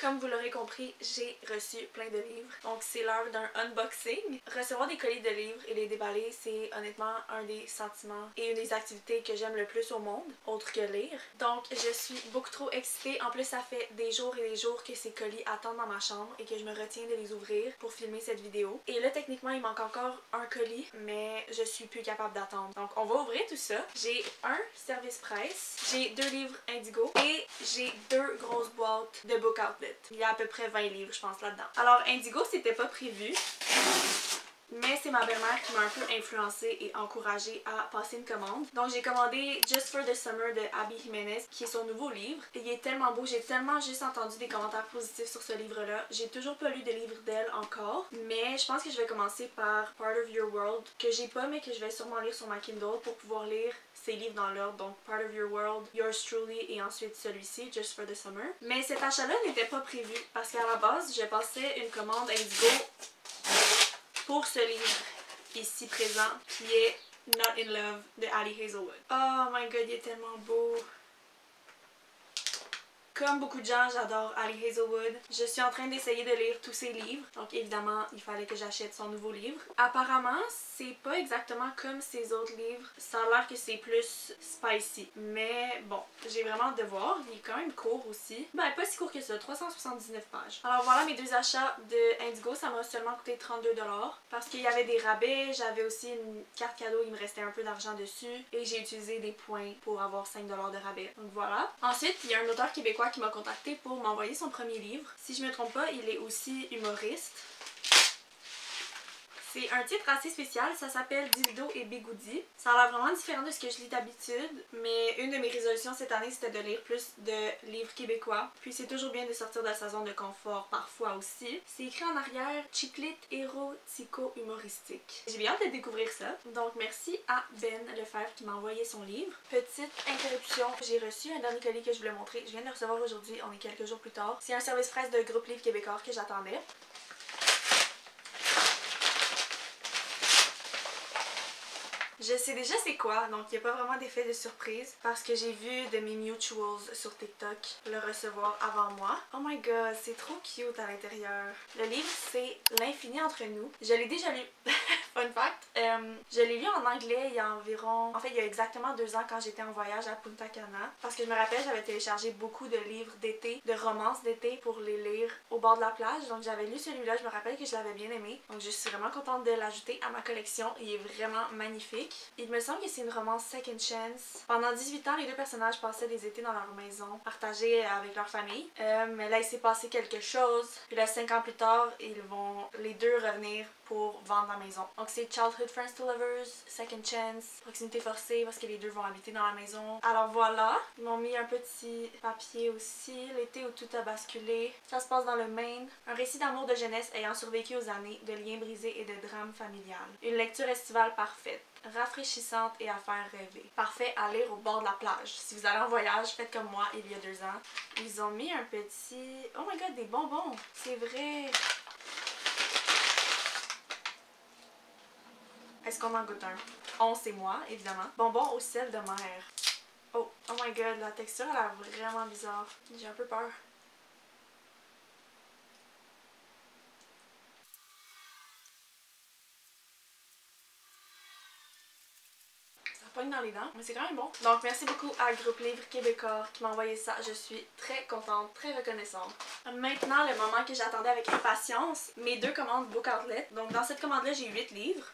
Comme vous l'aurez compris, j'ai reçu plein de livres. Donc c'est l'heure d'un unboxing. Recevoir des colis de livres et les déballer, c'est honnêtement un des sentiments et une des activités que j'aime le plus au monde, autre que lire. Donc je suis beaucoup trop excitée. En plus, ça fait des jours et des jours que ces colis attendent dans ma chambre et que je me retiens de les ouvrir pour filmer cette vidéo. Et là, techniquement, il manque encore un colis, mais je suis plus capable d'attendre. Donc on va ouvrir tout ça. J'ai un service presse, j'ai 2 livres Indigo et j'ai 2 grosses boîtes de Book Outlet. Il y a à peu près 20 livres, je pense, là-dedans. Alors, Indigo, c'était pas prévu. Mais c'est ma belle-mère qui m'a un peu influencée et encouragée à passer une commande. Donc j'ai commandé Just for the Summer de Abby Jimenez, qui est son nouveau livre. Et il est tellement beau, j'ai tellement juste entendu des commentaires positifs sur ce livre-là. J'ai toujours pas lu de livre d'elle encore, mais je pense que je vais commencer par Part of Your World, que j'ai pas mais que je vais sûrement lire sur ma Kindle pour pouvoir lire ces livres dans l'ordre, donc Part of Your World, Yours Truly et ensuite celui-ci, Just for the Summer. Mais cet achat-là n'était pas prévu parce qu'à la base, je passais une commande Indigo pour ce livre ici présent qui est Not in Love de Ali Hazelwood. Oh my god, il est tellement beau! Comme beaucoup de gens, j'adore Ali Hazelwood. Je suis en train d'essayer de lire tous ses livres. Donc évidemment, il fallait que j'achète son nouveau livre. Apparemment, c'est pas exactement comme ses autres livres. Ça a l'air que c'est plus spicy. Mais bon, j'ai vraiment hâte de voir. Il est quand même court aussi. Ben, pas si court que ça, 379 pages. Alors voilà mes 2 achats de Indigo. Ça m'a seulement coûté 32$ parce qu'il y avait des rabais. J'avais aussi une carte cadeau, il me restait un peu d'argent dessus. Et j'ai utilisé des points pour avoir 5$ de rabais. Donc voilà. Ensuite, il y a un auteur québécois qui m'a contacté pour m'envoyer son premier livre. Si je me trompe pas, il est aussi humoriste. C'est un titre assez spécial, ça s'appelle Dildo et Bigoudi. Ça a l'air vraiment différent de ce que je lis d'habitude, mais une de mes résolutions cette année c'était de lire plus de livres québécois. Puis c'est toujours bien de sortir de sa zone de confort parfois aussi. C'est écrit en arrière Chiclite érotico-humoristique. J'ai bien hâte de découvrir ça. Donc merci à Ben Lefebvre qui m'a envoyé son livre. Petite interruption, j'ai reçu un dernier colis que je voulais montrer. Je viens de le recevoir aujourd'hui, on est quelques jours plus tard. C'est un service presse de Groupe Livre Québécois que j'attendais. Je sais déjà c'est quoi, donc il n'y a pas vraiment d'effet de surprise parce que j'ai vu de mes mutuals sur TikTok le recevoir avant moi. Oh my god, c'est trop cute à l'intérieur. Le livre, c'est L'infini entre nous. Je l'ai déjà lu. Fun fact. Je l'ai lu en anglais il y a environ... En fait, il y a exactement 2 ans quand j'étais en voyage à Punta Cana. Parce que je me rappelle, j'avais téléchargé beaucoup de livres d'été, de romances d'été pour les lire au bord de la plage. Donc j'avais lu celui-là, je me rappelle que je l'avais bien aimé. Donc je suis vraiment contente de l'ajouter à ma collection. Il est vraiment magnifique. Il me semble que c'est une romance Second Chance. Pendant 18 ans, les 2 personnages passaient des étés dans leur maison, partagés avec leur famille. Mais là, il s'est passé quelque chose. Puis là, 5 ans plus tard, ils vont les 2 revenir pour vendre la maison. Donc c'est Childhood Friends to Lovers, Second Chance, Proximité forcée parce que les 2 vont habiter dans la maison. Alors voilà, ils m'ont mis un petit papier aussi, l'été où tout a basculé. Ça se passe dans le Maine. Un récit d'amour de jeunesse ayant survécu aux années, de liens brisés et de drames familiales. Une lecture estivale parfaite, rafraîchissante et à faire rêver. Parfait à lire au bord de la plage. Si vous allez en voyage, faites comme moi il y a 2 ans. Ils ont mis un petit... Oh my god, des bonbons! C'est vrai! Est-ce qu'on en goûte un? On, c'est moi, évidemment. Bonbons au sel de mer. Oh my god, la texture elle a l'air vraiment bizarre. J'ai un peu peur. Ça pogne dans les dents, mais c'est quand même bon. Donc merci beaucoup à Groupe Livre Québécois qui m'a envoyé ça. Je suis très contente, très reconnaissante. Maintenant, le moment que j'attendais avec impatience, mes 2 commandes Book Outlet. Donc dans cette commande-là, j'ai 8 livres.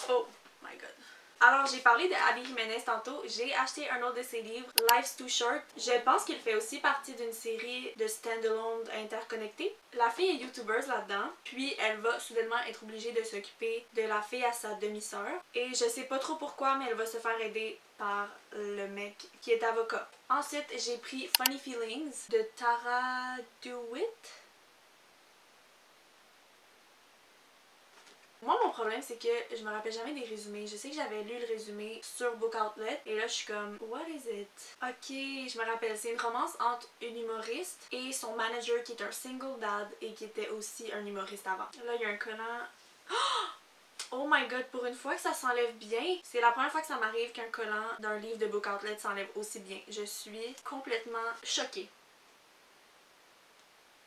Oh my god. Alors j'ai parlé de Abby Jimenez tantôt, j'ai acheté un autre de ses livres, Life's Too Short. Je pense qu'il fait aussi partie d'une série de stand-alone interconnectés. La fille est youtubeuse là-dedans, puis elle va soudainement être obligée de s'occuper de la fille à sa demi-sœur. Et je sais pas trop pourquoi, mais elle va se faire aider par le mec qui est avocat. Ensuite, j'ai pris Funny Feelings de Tara DeWitt. Moi, mon problème, c'est que je me rappelle jamais des résumés. Je sais que j'avais lu le résumé sur Book Outlet et là, je suis comme, what is it? Ok, je me rappelle. C'est une romance entre une humoriste et son manager qui est un single dad et qui était aussi un humoriste avant. Là, il y a un collant. Oh! Oh my god, pour une fois que ça s'enlève bien, c'est la première fois que ça m'arrive qu'un collant d'un livre de Book Outlet s'enlève aussi bien. Je suis complètement choquée.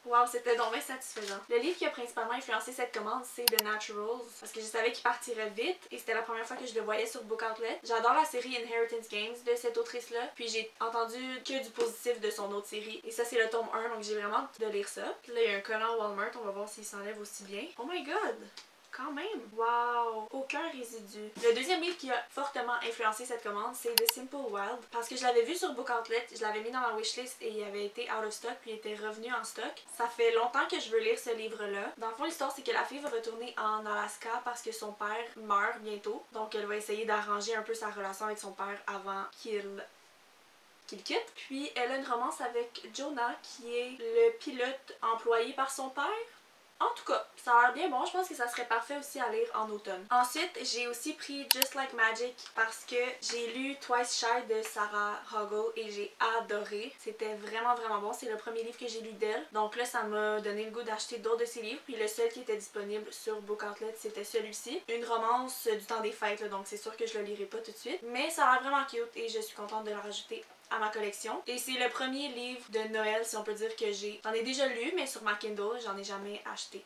Wow, c'était donc bien satisfaisant. Le livre qui a principalement influencé cette commande, c'est The Naturals, parce que je savais qu'il partirait vite et c'était la première fois que je le voyais sur Book Outlet. J'adore la série Inheritance Games de cette autrice-là, puis j'ai entendu que du positif de son autre série. Et ça, c'est le tome 1, donc j'ai vraiment hâte de lire ça. Puis là, il y a un collant Walmart, on va voir s'il s'enlève aussi bien. Oh my god! Quand même! Wow! Aucun résidu. Le deuxième livre qui a fortement influencé cette commande, c'est The Simple Wild. Parce que je l'avais vu sur Book Outlet, je l'avais mis dans ma wishlist et il avait été out of stock puis il était revenu en stock. Ça fait longtemps que je veux lire ce livre-là. Dans le fond, l'histoire, c'est que la fille va retourner en Alaska parce que son père meurt bientôt. Donc elle va essayer d'arranger un peu sa relation avec son père avant qu'il quitte. Puis elle a une romance avec Jonah qui est le pilote employé par son père. En tout cas, ça a l'air bien bon. Je pense que ça serait parfait aussi à lire en automne. Ensuite, j'ai aussi pris Just Like Magic parce que j'ai lu Twice Shy de Sarah Hoggle et j'ai adoré. C'était vraiment bon. C'est le premier livre que j'ai lu d'elle. Donc là, ça m'a donné le goût d'acheter d'autres de ses livres. Puis le seul qui était disponible sur Book Outlet, c'était celui-ci. Une romance du temps des fêtes, là, donc c'est sûr que je le lirai pas tout de suite. Mais ça a l'air vraiment cute et je suis contente de le rajouter à ma collection. Et c'est le premier livre de Noël, si on peut dire, que j'en ai déjà lu, mais sur ma Kindle, j'en ai jamais acheté.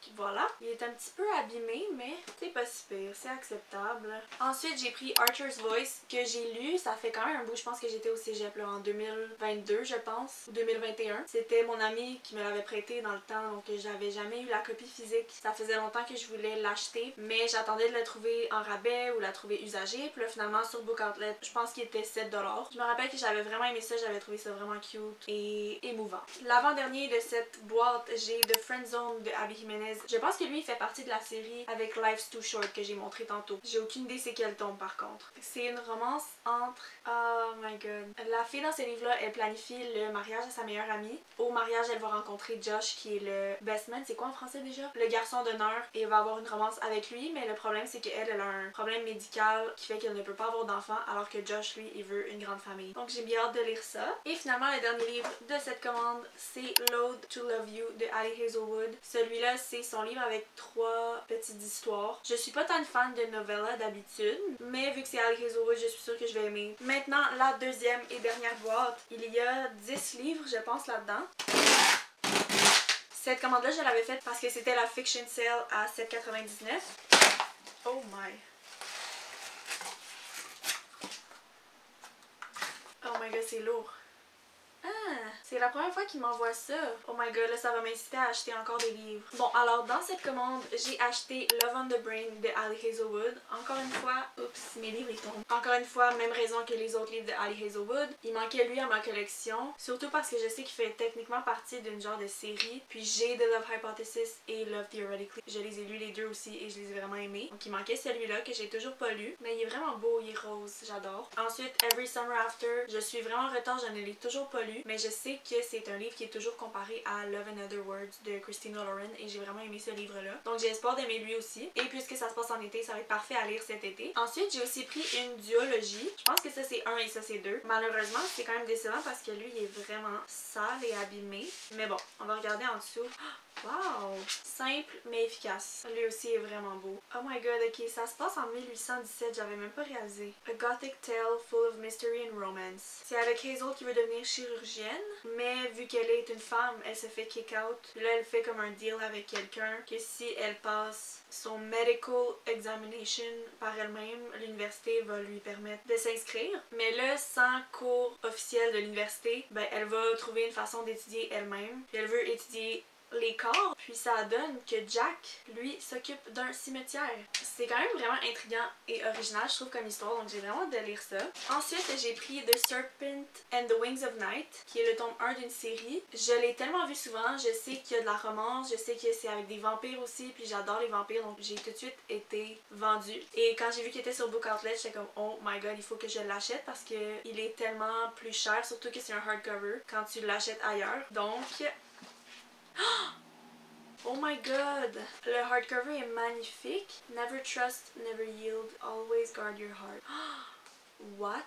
Donc voilà. Il est un petit peu abîmé, mais c'est pas si pire, c'est acceptable. Ensuite, j'ai pris Archer's Voice, que j'ai lu. Ça fait quand même un bout, je pense que j'étais au cégep là, en 2022, je pense, ou 2021. C'était mon ami qui me l'avait prêté dans le temps, donc j'avais jamais eu la copie physique. Ça faisait longtemps que je voulais l'acheter, mais j'attendais de la trouver en rabais ou la trouver usagée. Puis là, finalement, sur Book Outlet, je pense qu'il était 7 $. Je me rappelle que j'avais vraiment aimé ça, j'avais trouvé ça vraiment cute et émouvant. L'avant-dernier de cette boîte, j'ai The Friend Zone de Abby Jimenez. Je pense que lui, il fait partie de la série avec Life's Too Short que j'ai montré tantôt. J'ai aucune idée c'est quel tome par contre. C'est une romance entre... Oh my god. La fille dans ce livre-là, elle planifie le mariage de sa meilleure amie. Au mariage, elle va rencontrer Josh qui est le best man. C'est quoi en français déjà? Le garçon d'honneur. Et elle va avoir une romance avec lui, mais le problème c'est qu'elle, elle a un problème médical qui fait qu'elle ne peut pas avoir d'enfant alors que Josh, lui, il veut une grande famille. Donc j'ai bien hâte de lire ça. Et finalement, le dernier livre de cette commande, c'est Load to Love You de Ali Hazelwood. Celui-là, c'est son livre avec 3 petites histoires. Je suis pas tant fan de novella d'habitude, mais vu que c'est Ali Hazelwood, je suis sûre que je vais aimer. Maintenant, la deuxième et dernière boîte. Il y a 10 livres, je pense, là-dedans. Cette commande-là, je l'avais faite parce que c'était la Fiction Sale à 7,99 $. Oh my. Oh my god, c'est lourd. Ah, c'est la première fois qu'il m'envoie ça. Oh my god, là, ça va m'inciter à acheter encore des livres. Bon, alors, dans cette commande, j'ai acheté Love on the Brain de Ali Hazelwood. Encore une fois, oups, mes livres, ils tombent. Encore une fois, même raison que les autres livres de Ali Hazelwood. Il manquait lui à ma collection. Surtout parce que je sais qu'il fait techniquement partie d'une genre de série. Puis j'ai The Love Hypothesis et Love Theoretically. Je les ai lus les deux aussi et je les ai vraiment aimés. Donc il manquait celui-là que j'ai toujours pas lu. Mais il est vraiment beau, il est rose, j'adore. Ensuite, Every Summer After. Je suis vraiment en retard, je ne l'ai toujours pas lu. Mais je sais que c'est un livre qui est toujours comparé à Love and Other Words de Christina Lauren et j'ai vraiment aimé ce livre-là. Donc j'ai espoir d'aimer lui aussi. Et puisque ça se passe en été, ça va être parfait à lire cet été. Ensuite, j'ai aussi pris une duologie. Je pense que ça c'est 1 et ça c'est 2. Malheureusement, c'est quand même décevant parce que lui, il est vraiment sale et abîmé. Mais bon, on va regarder en dessous. Wow! Simple mais efficace. Lui aussi est vraiment beau. Oh my god, ok, ça se passe en 1817, j'avais même pas réalisé. A Gothic Tale Full of Mystery and Romance. C'est avec Hazel qui veut devenir chirurgienne, mais vu qu'elle est une femme, elle se fait kick out. Là, elle fait comme un deal avec quelqu'un que si elle passe son medical examination par elle-même, l'université va lui permettre de s'inscrire. Mais là, sans cours officiel de l'université, ben elle va trouver une façon d'étudier elle-même. Puis elle veut étudier les corps, puis ça donne que Jack, lui, s'occupe d'un cimetière. C'est quand même vraiment intriguant et original, je trouve, comme histoire, donc j'ai vraiment hâte de lire ça. Ensuite, j'ai pris The Serpent and the Wings of Night, qui est le tome 1 d'une série. Je l'ai tellement vu souvent, je sais qu'il y a de la romance, je sais que c'est avec des vampires aussi, puis j'adore les vampires, donc j'ai tout de suite été vendue. Et quand j'ai vu qu'il était sur Book Outlet, j'étais comme oh my god, il faut que je l'achète parce que il est tellement plus cher, surtout que c'est un hardcover quand tu l'achètes ailleurs. Donc oh my god! Le hardcover est magnifique. Never trust, never yield, always guard your heart. What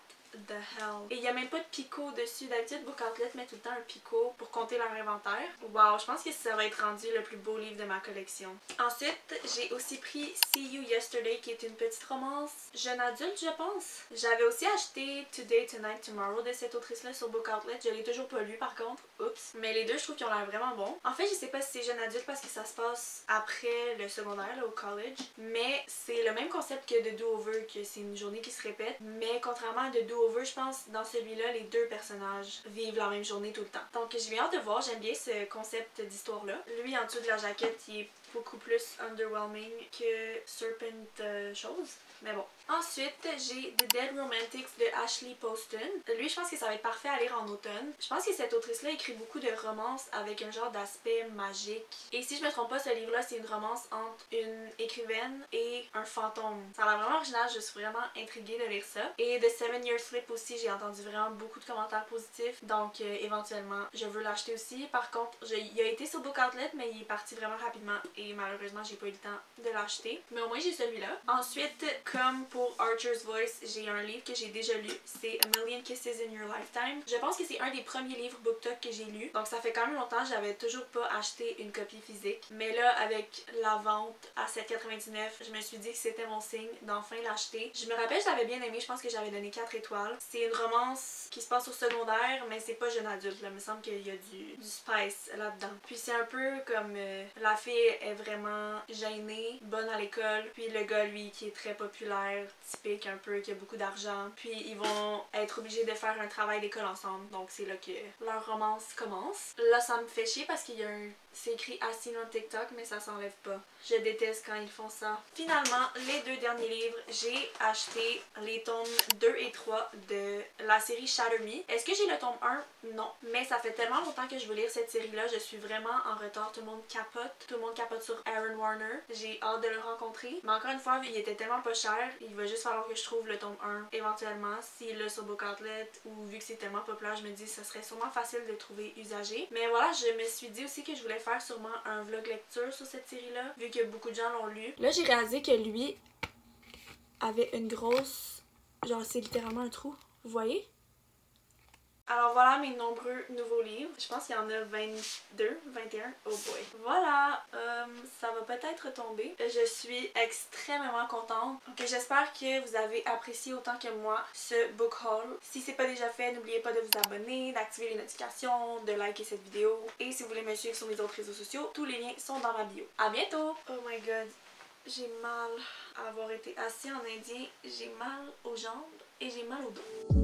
the hell? Et il n'y a même pas de picot dessus. D'habitude, Book Outlet met tout le temps un picot pour compter leur inventaire. Wow, je pense que ça va être rendu le plus beau livre de ma collection. Ensuite, j'ai aussi pris See You Yesterday, qui est une petite romance jeune adulte, je pense. J'avais aussi acheté Today, Tonight, Tomorrow de cette autrice-là sur Book Outlet. Je l'ai toujours pas lu par contre. Oups. Mais les deux, je trouve qu'ils ont l'air vraiment bons. En fait, je sais pas si c'est jeune adulte parce que ça se passe après le secondaire, là, au college. Mais c'est le même concept que de Do-Over, que c'est une journée qui se répète. Mais contrairement à de Do-Over, je pense dans celui-là, les deux personnages vivent la même journée tout le temps. Donc j'ai bien hâte de voir, j'aime bien ce concept d'histoire-là. Lui, en dessous de la jaquette, il est beaucoup plus underwhelming que Serpent chose. Mais bon. Ensuite, j'ai The Dead Romantics de Ashley Poston. Lui, je pense que ça va être parfait à lire en automne. Je pense que cette autrice-là écrit beaucoup de romances avec un genre d'aspect magique. Et si je me trompe pas, ce livre-là, c'est une romance entre une écrivaine et un fantôme. Ça a l'air vraiment original, je suis vraiment intriguée de lire ça. Et The 7 Year Slip aussi, j'ai entendu vraiment beaucoup de commentaires positifs. Donc, éventuellement, je veux l'acheter aussi. Par contre, il a été sur Book Outlet, mais il est parti vraiment rapidement. Et malheureusement, j'ai pas eu le temps de l'acheter. Mais au moins, j'ai celui-là. Ensuite, comme pour Archer's Voice, j'ai un livre que j'ai déjà lu. C'est A Million Kisses in Your Lifetime. Je pense que c'est un des premiers livres BookTok que j'ai lu. Donc ça fait quand même longtemps, j'avais toujours pas acheté une copie physique. Mais là, avec la vente à 7,99, je me suis dit que c'était mon signe d'enfin l'acheter. Je me rappelle, je l'avais bien aimé. Je pense que j'avais donné 4 étoiles. C'est une romance qui se passe au secondaire, mais c'est pas jeune adulte. Là. Il me semble qu'il y a du spice là-dedans. Puis c'est un peu comme la fille est vraiment gênée, bonne à l'école. Puis le gars, lui, qui est très populaire, typique un peu, qui a beaucoup d'argent. Puis ils vont être obligés de faire un travail d'école ensemble. Donc c'est là que leur romance commence. Là, ça me fait chier parce qu'il y a un... C'est écrit As Seen on TikTok, mais ça s'enlève pas. Je déteste quand ils font ça. Finalement, les deux derniers livres, j'ai acheté les tomes 2 et 3 de la série Shatter Me. Est-ce que j'ai le tome 1? Non. Mais ça fait tellement longtemps que je veux lire cette série-là, je suis vraiment en retard. Tout le monde capote. Tout le monde capote sur Aaron Warner. J'ai hâte de le rencontrer. Mais encore une fois, il était tellement pas cher, il va juste falloir que je trouve le tome 1 éventuellement, s'il est sur Book Outlet, ou vu que c'est tellement populaire, je me dis que ça serait sûrement facile de trouver usagé. Mais voilà, je me suis dit aussi que je voulais faire sûrement un vlog lecture sur cette série-là, vu que beaucoup de gens l'ont lu. Là, j'ai réalisé que lui avait une grosse... Genre, c'est littéralement un trou. Vous voyez? Alors voilà mes nombreux nouveaux livres. Je pense qu'il y en a 22, 21. Oh boy. Voilà, ça va peut-être tomber. Je suis extrêmement contente. Donc j'espère que vous avez apprécié autant que moi ce book haul. Si c'est pas déjà fait, n'oubliez pas de vous abonner, d'activer les notifications, de liker cette vidéo. Et si vous voulez me suivre sur mes autres réseaux sociaux, tous les liens sont dans ma bio. À bientôt! Oh my god, j'ai mal à avoir été assis en indien. J'ai mal aux jambes et j'ai mal au dos.